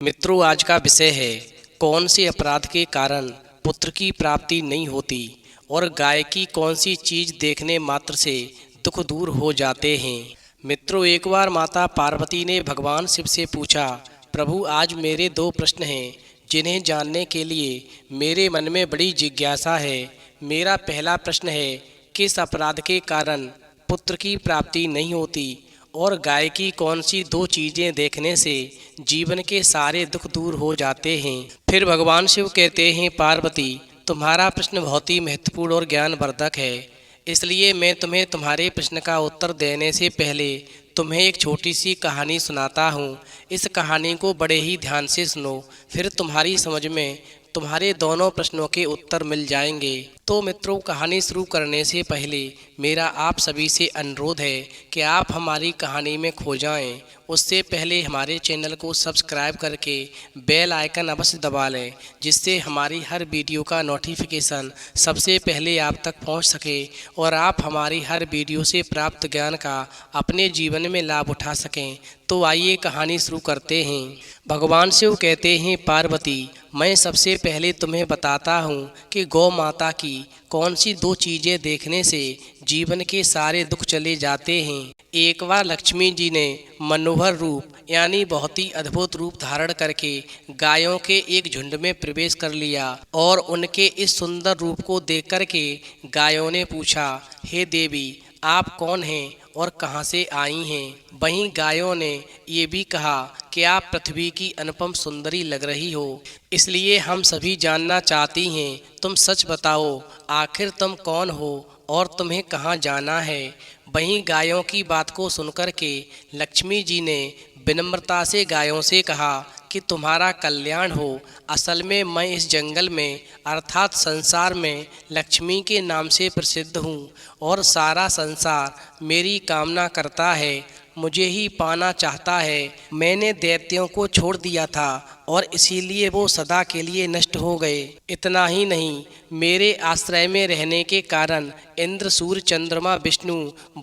मित्रों, आज का विषय है कौन से अपराध के कारण पुत्र की प्राप्ति नहीं होती और गाय की कौन सी चीज देखने मात्र से दुख दूर हो जाते हैं। मित्रों, एक बार माता पार्वती ने भगवान शिव से पूछा, प्रभु आज मेरे दो प्रश्न हैं जिन्हें जानने के लिए मेरे मन में बड़ी जिज्ञासा है। मेरा पहला प्रश्न है, किस अपराध के कारण पुत्र की प्राप्ति नहीं होती और गाय की कौन सी दो चीजें देखने से जीवन के सारे दुख दूर हो जाते हैं। फिर भगवान शिव कहते हैं, पार्वती तुम्हारा प्रश्न बहुत ही महत्वपूर्ण और ज्ञानवर्धक है, इसलिए मैं तुम्हें तुम्हारे प्रश्न का उत्तर देने से पहले तुम्हें एक छोटी सी कहानी सुनाता हूँ। इस कहानी को बड़े ही ध्यान से सुनो, फिर तुम्हारी समझ में तुम्हारे दोनों प्रश्नों के उत्तर मिल जाएंगे। तो मित्रों, कहानी शुरू करने से पहले मेरा आप सभी से अनुरोध है कि आप हमारी कहानी में खो जाएं। उससे पहले हमारे चैनल को सब्सक्राइब करके बेल आइकन अवश्य दबा लें, जिससे हमारी हर वीडियो का नोटिफिकेशन सबसे पहले आप तक पहुंच सके और आप हमारी हर वीडियो से प्राप्त ज्ञान का अपने जीवन में लाभ उठा सकें। तो आइए कहानी शुरू करते हैं। भगवान शिव कहते हैं, पार्वती मैं सबसे पहले तुम्हें बताता हूँ कि गौ माता की कौन सी दो चीज़ें देखने से जीवन के सारे दुख चले जाते हैं। एक बार लक्ष्मी जी ने मनोहर रूप यानी बहुत ही अद्भुत रूप धारण करके गायों के एक झुंड में प्रवेश कर लिया और उनके इस सुंदर रूप को देख करके गायों ने पूछा, हे देवी आप कौन हैं और कहां से आई हैं। वहीं गायों ने ये भी कहा कि आप पृथ्वी की अनुपम सुंदरी लग रही हो, इसलिए हम सभी जानना चाहती हैं, तुम सच बताओ आखिर तुम कौन हो और तुम्हें कहाँ जाना है। वहीं गायों की बात को सुनकर के लक्ष्मी जी ने विनम्रता से गायों से कहा कि तुम्हारा कल्याण हो। असल में मैं इस जंगल में अर्थात संसार में लक्ष्मी के नाम से प्रसिद्ध हूँ और सारा संसार मेरी कामना करता है, मुझे ही पाना चाहता है। मैंने दैत्यों को छोड़ दिया था और इसीलिए वो सदा के लिए नष्ट हो गए। इतना ही नहीं, मेरे आश्रय में रहने के कारण इंद्र, सूर्य, चंद्रमा, विष्णु,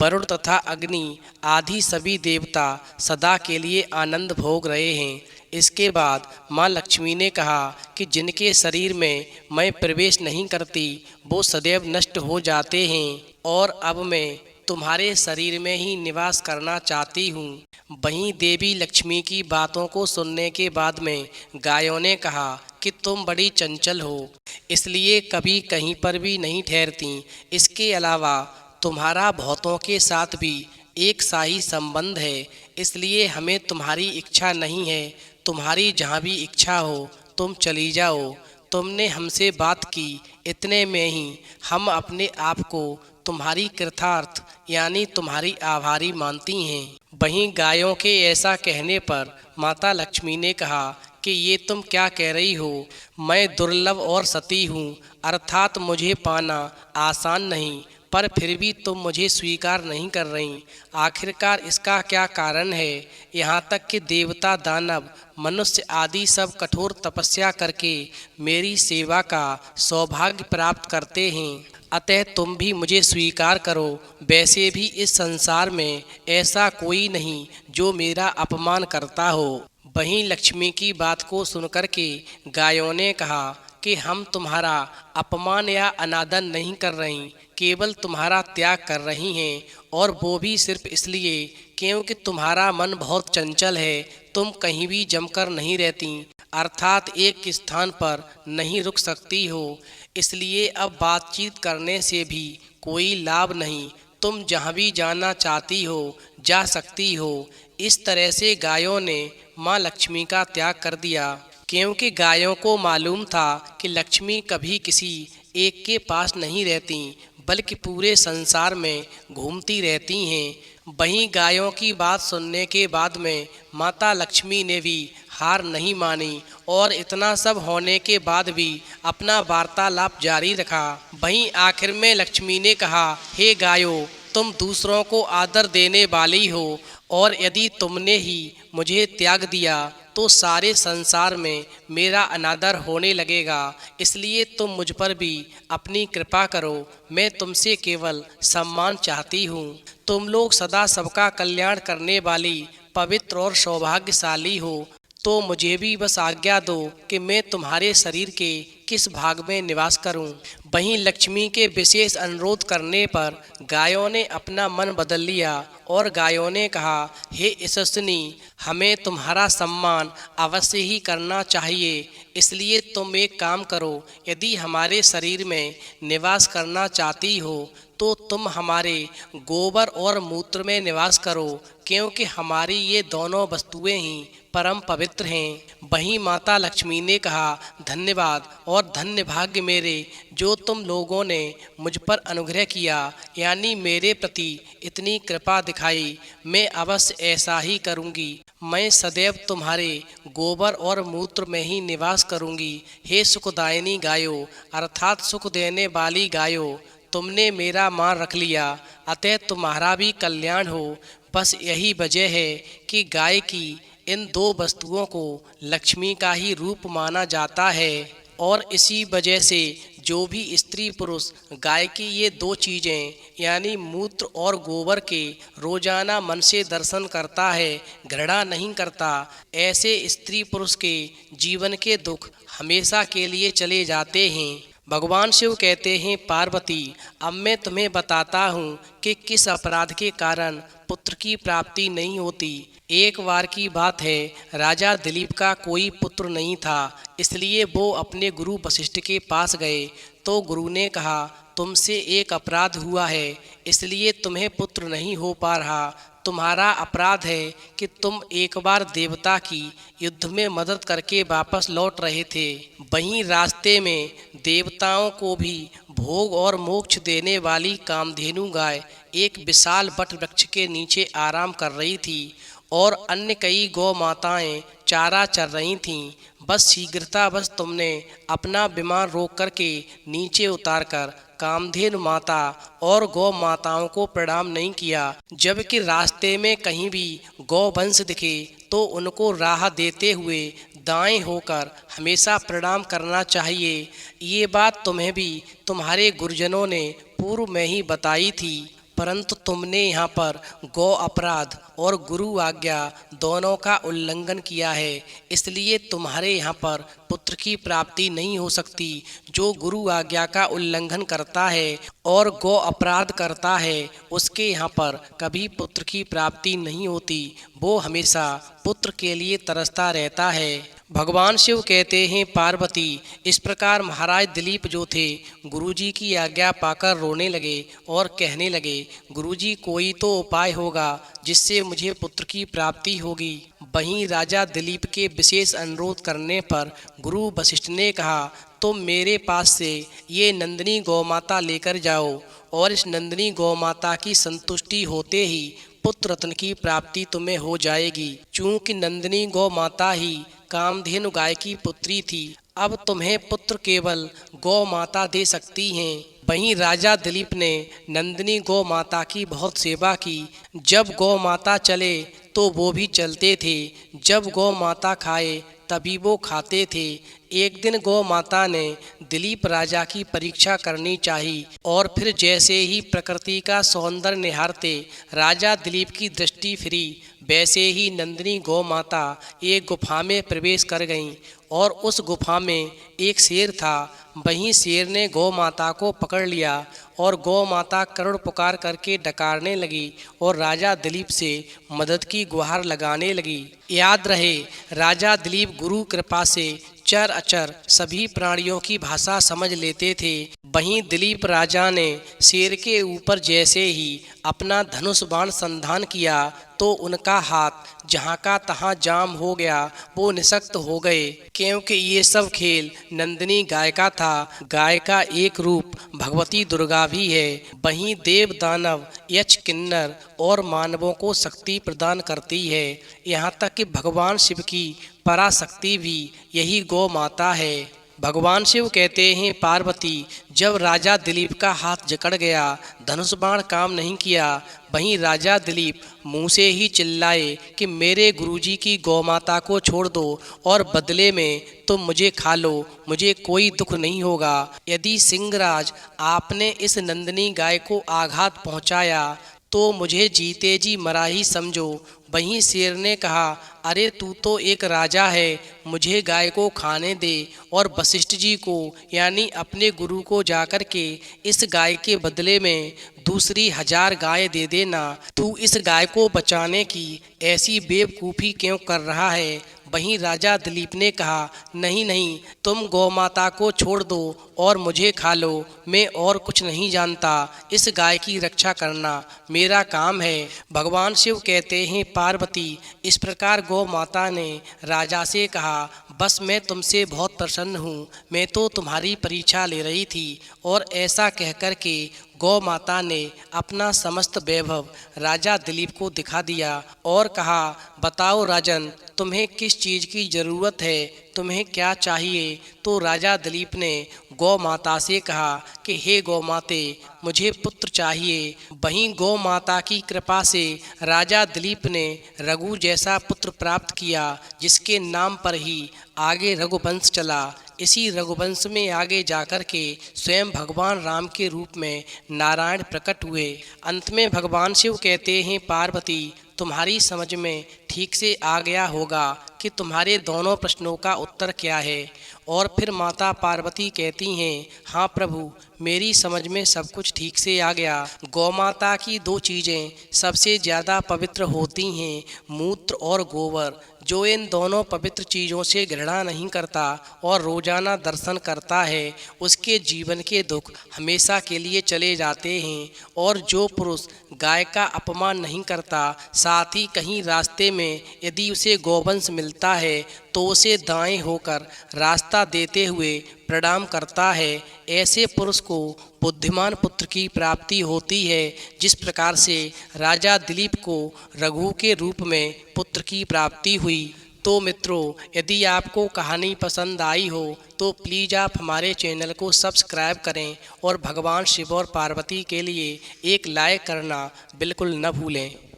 वरुण तथा अग्नि आदि सभी देवता सदा के लिए आनंद भोग रहे हैं। इसके बाद माँ लक्ष्मी ने कहा कि जिनके शरीर में मैं प्रवेश नहीं करती वो सदैव नष्ट हो जाते हैं और अब मैं तुम्हारे शरीर में ही निवास करना चाहती हूँ। वहीं देवी लक्ष्मी की बातों को सुनने के बाद में गायों ने कहा कि तुम बड़ी चंचल हो, इसलिए कभी कहीं पर भी नहीं ठहरती। इसके अलावा तुम्हारा भूतों के साथ भी एक शाही संबंध है, इसलिए हमें तुम्हारी इच्छा नहीं है। तुम्हारी जहाँ भी इच्छा हो तुम चली जाओ। तुमने हमसे बात की, इतने में ही हम अपने आप को तुम्हारी कृतार्थ यानी तुम्हारी आभारी मानती हैं। वहीं गायों के ऐसा कहने पर माता लक्ष्मी ने कहा कि ये तुम क्या कह रही हो, मैं दुर्लभ और सती हूँ, अर्थात मुझे पाना आसान नहीं, पर फिर भी तुम मुझे स्वीकार नहीं कर रही। आखिरकार इसका क्या कारण है। यहाँ तक कि देवता, दानव, मनुष्य आदि सब कठोर तपस्या करके मेरी सेवा का सौभाग्य प्राप्त करते हैं, अतः तुम भी मुझे स्वीकार करो। वैसे भी इस संसार में ऐसा कोई नहीं जो मेरा अपमान करता हो। वहीं लक्ष्मी की बात को सुनकर के गायों ने कहा कि हम तुम्हारा अपमान या अनादर नहीं कर रही, केवल तुम्हारा त्याग कर रही हैं, और वो भी सिर्फ इसलिए क्योंकि तुम्हारा मन बहुत चंचल है। तुम कहीं भी जमकर नहीं रहती, अर्थात एक स्थान पर नहीं रुक सकती हो, इसलिए अब बातचीत करने से भी कोई लाभ नहीं। तुम जहाँ भी जाना चाहती हो जा सकती हो। इस तरह से गायों ने माँ लक्ष्मी का त्याग कर दिया, क्योंकि गायों को मालूम था कि लक्ष्मी कभी किसी एक के पास नहीं रहती बल्कि पूरे संसार में घूमती रहती हैं। वहीं गायों की बात सुनने के बाद में माता लक्ष्मी ने भी हार नहीं मानी और इतना सब होने के बाद भी अपना वार्तालाप जारी रखा। वहीं आखिर में लक्ष्मी ने कहा, हे गायों तुम दूसरों को आदर देने वाली हो और यदि तुमने ही मुझे त्याग दिया तो सारे संसार में मेरा अनादर होने लगेगा, इसलिए तुम मुझ पर भी अपनी कृपा करो। मैं तुमसे केवल सम्मान चाहती हूँ। तुम लोग सदा सबका कल्याण करने वाली पवित्र और सौभाग्यशाली हो। तो मुझे भी बस आज्ञा दो कि मैं तुम्हारे शरीर के किस भाग में निवास करूं। वहीं लक्ष्मी के विशेष अनुरोध करने पर गायों ने अपना मन बदल लिया और गायों ने कहा, हे यशस्विनी, हमें तुम्हारा सम्मान अवश्य ही करना चाहिए, इसलिए तुम एक काम करो, यदि हमारे शरीर में निवास करना चाहती हो तो तुम हमारे गोबर और मूत्र में निवास करो, क्योंकि हमारी ये दोनों वस्तुएं ही परम पवित्र हैं। वहीं माता लक्ष्मी ने कहा, धन्यवाद और धन्य भाग्य मेरे, जो तुम लोगों ने मुझ पर अनुग्रह किया, यानी मेरे प्रति इतनी कृपा दिखाई। मैं अवश्य ऐसा ही करूँगी। मैं सदैव तुम्हारे गोबर और मूत्र में ही निवास करूँगी। हे सुखदायिनी गायो, अर्थात सुख देने वाली गायो, तुमने मेरा मान रख लिया, अतः तुम्हारा भी कल्याण हो। बस यही वजह है कि गाय की इन दो वस्तुओं को लक्ष्मी का ही रूप माना जाता है, और इसी वजह से जो भी स्त्री पुरुष गाय की ये दो चीज़ें यानी मूत्र और गोबर के रोजाना मन से दर्शन करता है, घृणा नहीं करता, ऐसे स्त्री पुरुष के जीवन के दुख हमेशा के लिए चले जाते हैं। भगवान शिव कहते हैं, पार्वती, अब मैं तुम्हें बताता हूँ कि किस अपराध के कारण पुत्र की प्राप्ति नहीं होती। एक बार की बात है, राजा दिलीप का कोई पुत्र नहीं था, इसलिए वो अपने गुरु वशिष्ठ के पास गए तो गुरु ने कहा, तुमसे एक अपराध हुआ है, इसलिए तुम्हें पुत्र नहीं हो पा रहा। तुम्हारा अपराध है कि तुम एक बार देवता की युद्ध में मदद करके वापस लौट रहे थे। वहीं रास्ते में देवताओं को भी भोग और मोक्ष देने वाली कामधेनु गाय एक विशाल वट वृक्ष के नीचे आराम कर रही थी और अन्य कई गौ माताएं चारा चर रही थीं। बस शीघ्रतावश तुमने अपना विमान रोक करके नीचे उतारकर कामधेनु माता और गौ माताओं को प्रणाम नहीं किया, जबकि रास्ते में कहीं भी गौ वंश दिखे तो उनको राह देते हुए दाएं होकर हमेशा प्रणाम करना चाहिए। ये बात तुम्हें भी तुम्हारे गुरुजनों ने पूर्व में ही बताई थी, परंतु तुमने यहाँ पर गौ अपराध और गुरु आज्ञा दोनों का उल्लंघन किया है, इसलिए तुम्हारे यहाँ पर पुत्र की प्राप्ति नहीं हो सकती। जो गुरु आज्ञा का उल्लंघन करता है और गौ अपराध करता है, उसके यहाँ पर कभी पुत्र की प्राप्ति नहीं होती, वो हमेशा पुत्र के लिए तरसता रहता है। भगवान शिव कहते हैं, पार्वती, इस प्रकार महाराज दिलीप जो थे गुरुजी की आज्ञा पाकर रोने लगे और कहने लगे, गुरुजी, कोई तो उपाय होगा जिससे मुझे पुत्र की प्राप्ति होगी। वहीं राजा दिलीप के विशेष अनुरोध करने पर गुरु वशिष्ठ ने कहा, तुम मेरे पास से ये नंदिनी गौमाता लेकर जाओ और इस नंदिनी गौमाता की संतुष्टि होते ही पुत्र रत्न की प्राप्ति तुम्हें हो जाएगी। चूंकि नंदिनी गौ माता ही कामधेनु गाय की पुत्री थी, अब तुम्हें पुत्र केवल गौ माता दे सकती हैं। वहीं राजा दिलीप ने नंदिनी गौ माता की बहुत सेवा की। जब गौ माता चले तो वो भी चलते थे, जब गौ माता खाए तभी वो खाते थे। एक दिन गौ माता ने दिलीप राजा की परीक्षा करनी चाहिए और फिर जैसे ही प्रकृति का सौंदर्य निहारते राजा दिलीप की दृष्टि फिरी, वैसे ही नंदिनी गौ माता एक गुफा में प्रवेश कर गईं और उस गुफा में एक शेर था। वहीं शेर ने गौ माता को पकड़ लिया और गौ माता करुण पुकार करके डकारने लगी और राजा दिलीप से मदद की गुहार लगाने लगी। याद रहे, राजा दिलीप गुरु कृपा से चर अचर सभी प्राणियों की भाषा समझ लेते थे। वहीं दिलीप राजा ने शेर के ऊपर जैसे ही अपना धनुष बाण संधान किया तो उनका हाथ जहाँ का तहाँ जाम हो गया, वो निशक्त हो गए, क्योंकि ये सब खेल नंदिनी गाय का था। गाय का एक रूप भगवती दुर्गा भी है। वहीं देव दानव यक्ष किन्नर और मानवों को शक्ति प्रदान करती है। यहाँ तक कि भगवान शिव की पराशक्ति भी यही गौ माता है। भगवान शिव कहते हैं, पार्वती, जब राजा दिलीप का हाथ जकड़ गया, धनुष बाण काम नहीं किया, वहीं राजा दिलीप मुंह से ही चिल्लाए कि मेरे गुरुजी की गौमाता को छोड़ दो और बदले में तुम मुझे खा लो, मुझे कोई दुख नहीं होगा। यदि सिंहराज आपने इस नंदिनी गाय को आघात पहुंचाया तो मुझे जीते जी मरा ही समझो। वहीं शेर ने कहा, अरे तू तो एक राजा है, मुझे गाय को खाने दे और वशिष्ठ जी को यानी अपने गुरु को जाकर के इस गाय के बदले में दूसरी 1000 गाय दे देना। तू इस गाय को बचाने की ऐसी बेवकूफ़ी क्यों कर रहा है? वहीं राजा दिलीप ने कहा, नहीं नहीं, तुम गौ माता को छोड़ दो और मुझे खा लो। मैं और कुछ नहीं जानता, इस गाय की रक्षा करना मेरा काम है। भगवान शिव कहते हैं, पार्वती, इस प्रकार गौ माता ने राजा से कहा, बस मैं तुमसे बहुत प्रसन्न हूँ, मैं तो तुम्हारी परीक्षा ले रही थी। और ऐसा कहकर के गौ माता ने अपना समस्त वैभव राजा दिलीप को दिखा दिया और कहा, बताओ राजन, तुम्हें किस चीज़ की ज़रूरत है, तुम्हें क्या चाहिए? तो राजा दिलीप ने गौ माता से कहा कि हे गौ माते, मुझे पुत्र चाहिए। वहीं गौ माता की कृपा से राजा दिलीप ने रघु जैसा पुत्र प्राप्त किया, जिसके नाम पर ही आगे रघुवंश चला। इसी रघुवंश में आगे जाकर के स्वयं भगवान राम के रूप में नारायण प्रकट हुए। अंत में भगवान शिव कहते हैं, पार्वती, तुम्हारी समझ में ठीक से आ गया होगा कि तुम्हारे दोनों प्रश्नों का उत्तर क्या है। और फिर माता पार्वती कहती हैं, हाँ प्रभु, मेरी समझ में सब कुछ ठीक से आ गया। गौ माता की 2 चीज़ें सबसे ज़्यादा पवित्र होती हैं, मूत्र और गोबर। जो इन दोनों पवित्र चीज़ों से घृणा नहीं करता और रोज़ाना दर्शन करता है, उसके जीवन के दुख हमेशा के लिए चले जाते हैं। और जो पुरुष गाय का अपमान नहीं करता, साथ ही कहीं रास्ते में यदि उसे गौवंश मिलता है तो उसे दाएं होकर रास्ता देते हुए प्रणाम करता है, ऐसे पुरुष को बुद्धिमान पुत्र की प्राप्ति होती है। जिस प्रकार से राजा दिलीप को रघु के रूप में पुत्र की प्राप्ति हुई। तो मित्रों, यदि आपको कहानी पसंद आई हो तो प्लीज़ आप हमारे चैनल को सब्सक्राइब करें और भगवान शिव और पार्वती के लिए एक लाइक करना बिल्कुल न भूलें।